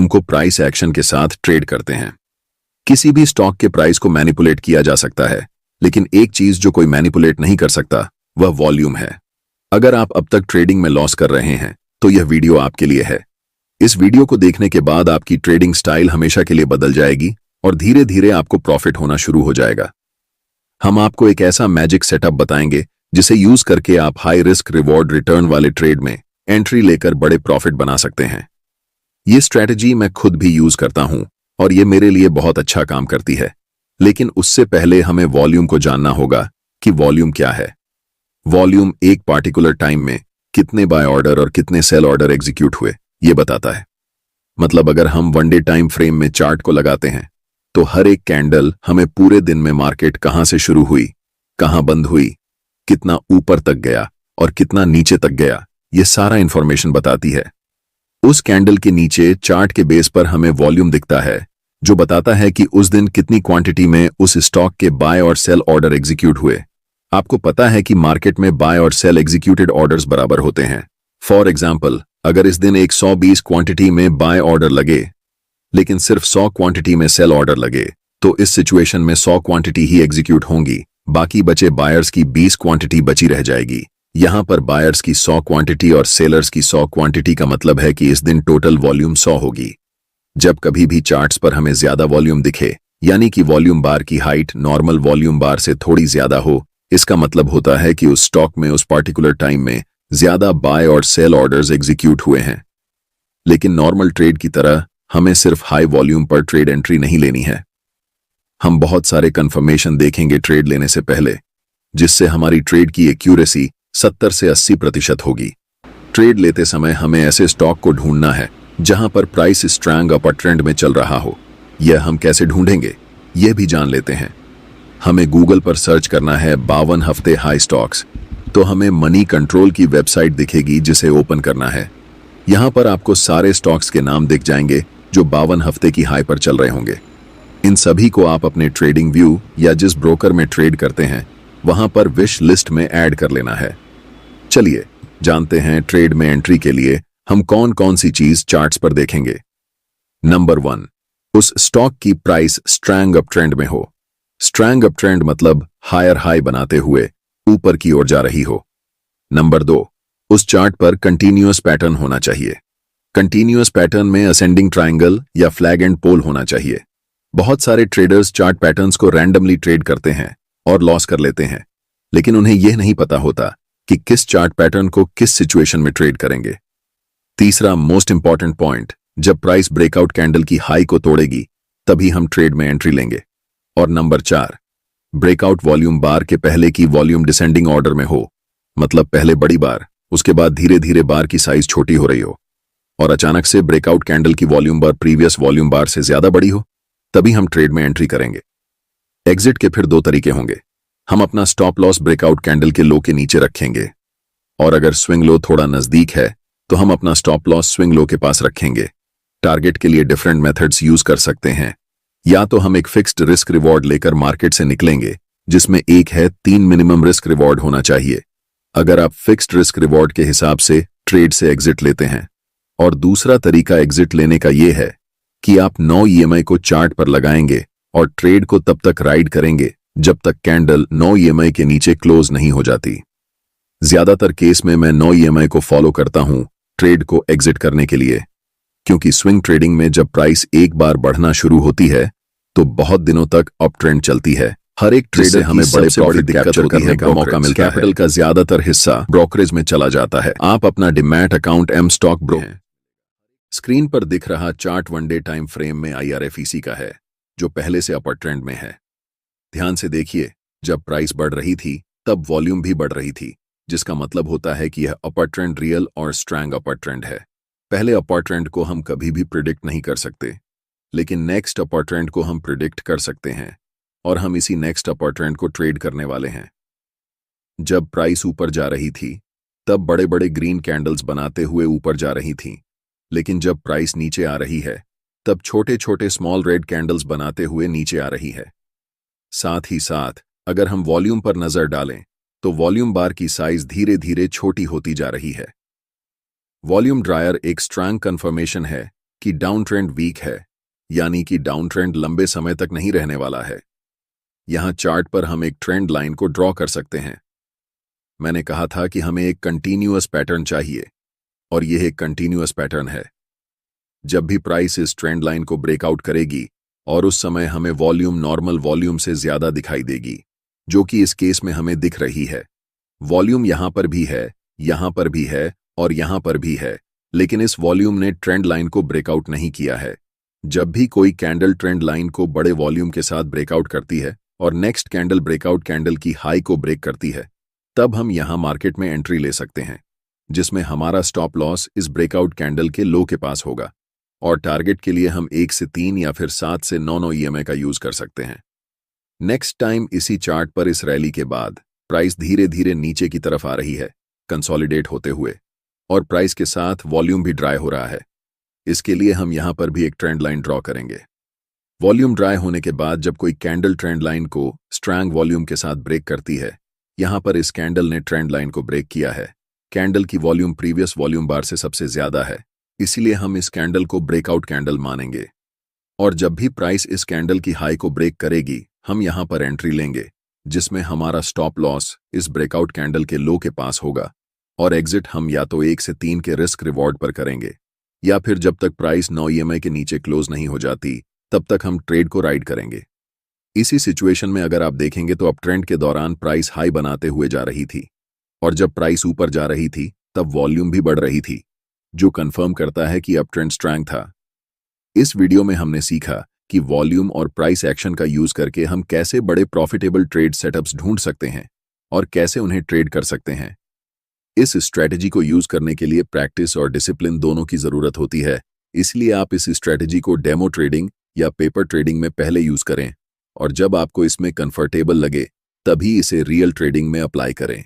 को price action के साथ ट्रेड करते हैं। किसी भी स्टॉक के प्राइस को मैनिपुलेट किया जा सकता है, लेकिन एक चीज जो कोई मैनिपुलेट नहीं कर सकता वह वॉल्यूम है। अगर आप अब तक ट्रेडिंग में लॉस कर रहे हैं तो यह वीडियो आपके लिए है। इस वीडियो को देखने के बाद आपकी ट्रेडिंग स्टाइल हमेशा के लिए बदल जाएगी और धीरे धीरे आपको प्रॉफिट होना शुरू हो जाएगा। हम आपको एक ऐसा मैजिक सेटअप बताएंगे जिसे यूज करके आप हाई रिस्क रिवॉर्ड रिटर्न वाले ट्रेड में एंट्री लेकर बड़े प्रॉफिट बना सकते हैं। ये स्ट्रैटेजी मैं खुद भी यूज करता हूं और ये मेरे लिए बहुत अच्छा काम करती है, लेकिन उससे पहले हमें वॉल्यूम को जानना होगा कि वॉल्यूम क्या है। वॉल्यूम एक पार्टिकुलर टाइम में कितने बाय ऑर्डर और कितने सेल ऑर्डर एग्जीक्यूट हुए ये बताता है। मतलब अगर हम वनडे टाइम फ्रेम में चार्ट को लगाते हैं तो हर एक कैंडल हमें पूरे दिन में मार्केट कहां से शुरू हुई, कहां बंद हुई, कितना ऊपर तक गया और कितना नीचे तक गया, ये सारा इंफॉर्मेशन बताती है। उस कैंडल के नीचे चार्ट के बेस पर हमें वॉल्यूम दिखता है जो बताता है कि उस दिन कितनी क्वांटिटी में उस स्टॉक के बाय और सेल ऑर्डर एग्जीक्यूट हुए। आपको पता है कि मार्केट में बाय और सेल एग्जीक्यूटेड ऑर्डर्स बराबर होते हैं। फॉर एग्जाम्पल, अगर इस दिन एक 120 क्वांटिटी में बाय ऑर्डर लगे लेकिन सिर्फ 100 क्वांटिटी में सेल ऑर्डर लगे, तो इस सिचुएशन में 100 क्वांटिटी ही एग्जीक्यूट होंगी, बाकी बचे बायर्स की 20 क्वांटिटी बची रह जाएगी। यहां पर बायर्स की 100 क्वांटिटी और सेलर्स की 100 क्वांटिटी का मतलब है कि इस दिन टोटल वॉल्यूम 100 होगी। जब कभी भी चार्ट्स पर हमें ज्यादा वॉल्यूम दिखे, यानी कि वॉल्यूम बार की हाइट नॉर्मल वॉल्यूम बार से थोड़ी ज्यादा हो, इसका मतलब होता है कि उस स्टॉक में उस पार्टिकुलर टाइम में ज्यादा बाय और सेल ऑर्डर्स एग्जीक्यूट हुए हैं। लेकिन नॉर्मल ट्रेड की तरह हमें सिर्फ हाई वॉल्यूम पर ट्रेड एंट्री नहीं लेनी है। हम बहुत सारे कंफर्मेशन देखेंगे ट्रेड लेने से पहले, जिससे हमारी ट्रेड की एक्यूरेसी 70 से 80% होगी। ट्रेड लेते समय हमें ऐसे स्टॉक को ढूंढना है जहां पर प्राइस स्ट्रांग अपर ट्रेंड में चल रहा हो। यह हम कैसे ढूंढेंगे यह भी जान लेते हैं। हमें गूगल पर सर्च करना है 52 हफ्ते हाई स्टॉक्स, तो हमें मनी कंट्रोल की वेबसाइट दिखेगी जिसे ओपन करना है। यहां पर आपको सारे स्टॉक्स के नाम दिख जाएंगे जो 52 हफ्ते की हाई पर चल रहे होंगे। इन सभी को आप अपने ट्रेडिंग व्यू या जिस ब्रोकर में ट्रेड करते हैं वहां पर विश लिस्ट में ऐड कर लेना है। चलिए जानते हैं ट्रेड में एंट्री के लिए हम कौन कौन सी चीज चार्ट्स पर देखेंगे। नंबर 1, उस स्टॉक की प्राइस स्ट्रैंग अप ट्रेंड में हो। स्ट्रैंग अप ट्रेंड मतलब हायर हाई बनाते हुए ऊपर की ओर जा रही हो। नंबर 2, उस चार्ट पर कंटिन्यूअस पैटर्न होना चाहिए। कंटिन्यूअस पैटर्न में असेंडिंग ट्रायंगल या फ्लैग एंड पोल होना चाहिए। बहुत सारे ट्रेडर्स चार्ट पैटर्न्स को रैंडमली ट्रेड करते हैं और लॉस कर लेते हैं, लेकिन उन्हें यह नहीं पता होता कि किस चार्ट पैटर्न को किस सिचुएशन में ट्रेड करेंगे। तीसरा मोस्ट इंपॉर्टेंट पॉइंट, जब प्राइस ब्रेकआउट कैंडल की हाई को तोड़ेगी तभी हम ट्रेड में एंट्री लेंगे। और नंबर 4, ब्रेकआउट वॉल्यूम बार के पहले की वॉल्यूम डिसेंडिंग ऑर्डर में हो, मतलब पहले बड़ी बार, उसके बाद धीरे धीरे बार की साइज छोटी हो रही हो और अचानक से ब्रेकआउट कैंडल की वॉल्यूम बार प्रीवियस वॉल्यूम बार से ज्यादा बड़ी हो, तभी हम ट्रेड में एंट्री करेंगे। एग्जिट के फिर 2 तरीके होंगे। हम अपना स्टॉप लॉस ब्रेकआउट कैंडल के लो के नीचे रखेंगे, और अगर स्विंग लो थोड़ा नजदीक है तो हम अपना स्टॉप लॉस स्विंग लो के पास रखेंगे। टारगेट के लिए डिफरेंट मेथड्स यूज कर सकते हैं। या तो हम एक फिक्स्ड रिस्क रिवॉर्ड लेकर मार्केट से निकलेंगे, जिसमें एक है 3 मिनिमम रिस्क रिवॉर्ड होना चाहिए। अगर आप फिक्स्ड रिस्क रिवॉर्ड के हिसाब से ट्रेड से एग्जिट लेते हैं। और दूसरा तरीका एग्जिट लेने का यह है कि आप 9 EMI को चार्ट पर लगाएंगे और ट्रेड को तब तक राइड करेंगे जब तक कैंडल 9 EMI के नीचे क्लोज नहीं हो जाती। ज्यादातर केस में मैं 9 EMI को फॉलो करता हूं ट्रेड को एग्जिट करने के लिए, क्योंकि स्विंग ट्रेडिंग में जब प्राइस एक बार बढ़ना शुरू होती है तो बहुत दिनों तक अप ट्रेंड चलती है। हर एक ट्रेड से हमें बड़े प्रॉफिट कैप्चर करने का मौका मिलता है। कैपिटल का ज्यादातर हिस्सा ब्रोकरेज में चला जाता है। आप अपना demat account m stock bro. Screen पर दिख रहा चार्ट वनडे टाइम फ्रेम में IRFEC का है, जो पहले से अपर ट्रेंड में है। ध्यान से देखिए, जब प्राइस बढ़ रही थी तब वॉल्यूम भी बढ़ रही थी, जिसका मतलब होता है कि यह अपर ट्रेंड रियल और स्ट्रैंग अपर ट्रेंड है। पहले अपर ट्रेंड को हम कभी भी प्रिडिक्ट नहीं कर सकते, लेकिन नेक्स्ट अपर ट्रेंड को हम प्रिडिक्ट कर सकते हैं, और हम इसी नेक्स्ट अपर ट्रेंड को ट्रेड करने वाले हैं। जब प्राइस ऊपर जा रही थी तब बड़े बड़े ग्रीन कैंडल्स बनाते हुए ऊपर जा रही थीं, लेकिन जब प्राइस नीचे आ रही है तब छोटे छोटे स्मॉल रेड कैंडल्स बनाते हुए नीचे आ रही है। साथ ही साथ अगर हम वॉल्यूम पर नजर डालें तो वॉल्यूम बार की साइज धीरे धीरे छोटी होती जा रही है। वॉल्यूम ड्रायर एक स्ट्रॉन्ग कंफर्मेशन है कि डाउन ट्रेंड वीक है, यानी कि डाउन ट्रेंड लंबे समय तक नहीं रहने वाला है। यहां चार्ट पर हम एक ट्रेंड लाइन को ड्रॉ कर सकते हैं। मैंने कहा था कि हमें एक कंटीन्यूअस पैटर्न चाहिए, और यह एक कंटीन्यूअस पैटर्न है। जब भी प्राइस इस ट्रेंड लाइन को ब्रेकआउट करेगी और उस समय हमें वॉल्यूम नॉर्मल वॉल्यूम से ज्यादा दिखाई देगी, जो कि इस केस में हमें दिख रही है। वॉल्यूम यहां पर भी है, यहां पर भी है और यहां पर भी है, लेकिन इस वॉल्यूम ने ट्रेंड लाइन को ब्रेकआउट नहीं किया है। जब भी कोई कैंडल ट्रेंड लाइन को बड़े वॉल्यूम के साथ ब्रेकआउट करती है और नेक्स्ट कैंडल ब्रेकआउट कैंडल की हाई को ब्रेक करती है, तब हम यहां मार्केट में एंट्री ले सकते हैं, जिसमें हमारा स्टॉप लॉस इस ब्रेकआउट कैंडल के लो के पास होगा, और टारगेट के लिए हम 1 से 3 या फिर 7 से 9 EMA का यूज कर सकते हैं। नेक्स्ट टाइम इसी चार्ट पर इस रैली के बाद प्राइस धीरे धीरे नीचे की तरफ आ रही है, कंसोलिडेट होते हुए, और प्राइस के साथ वॉल्यूम भी ड्राई हो रहा है। इसके लिए हम यहां पर भी एक ट्रेंड लाइन ड्रॉ करेंगे। वॉल्यूम ड्राई होने के बाद जब कोई कैंडल ट्रेंड लाइन को स्ट्रॉन्ग वॉल्यूम के साथ ब्रेक करती है, यहां पर इस कैंडल ने ट्रेंड लाइन को ब्रेक किया है। कैंडल की वॉल्यूम प्रीवियस वॉल्यूम बार से सबसे ज्यादा है, इसीलिए हम इस कैंडल को ब्रेकआउट कैंडल मानेंगे, और जब भी प्राइस इस कैंडल की हाई को ब्रेक करेगी, हम यहां पर एंट्री लेंगे, जिसमें हमारा स्टॉप लॉस इस ब्रेकआउट कैंडल के लो के पास होगा, और एग्जिट हम या तो 1 से 3 के रिस्क रिवॉर्ड पर करेंगे, या फिर जब तक प्राइस 9 EMA के नीचे क्लोज नहीं हो जाती तब तक हम ट्रेड को राइड करेंगे। इसी सिचुएशन में अगर आप देखेंगे तो अप ट्रेंड के दौरान प्राइस हाई बनाते हुए जा रही थी, और जब प्राइस ऊपर जा रही थी तब वॉल्यूम भी बढ़ रही थी, जो कंफर्म करता है कि अप ट्रेंड स्ट्रॉन्ग था। इस वीडियो में हमने सीखा कि वॉल्यूम और प्राइस एक्शन का यूज करके हम कैसे बड़े प्रॉफिटेबल ट्रेड सेटअप्स ढूंढ सकते हैं और कैसे उन्हें ट्रेड कर सकते हैं। इस स्ट्रैटेजी को यूज करने के लिए प्रैक्टिस और डिसिप्लिन दोनों की जरूरत होती है, इसलिए आप इस स्ट्रैटेजी को डेमो ट्रेडिंग या पेपर ट्रेडिंग में पहले यूज करें, और जब आपको इसमें कंफर्टेबल लगे तभी इसे रियल ट्रेडिंग में अप्लाई करें।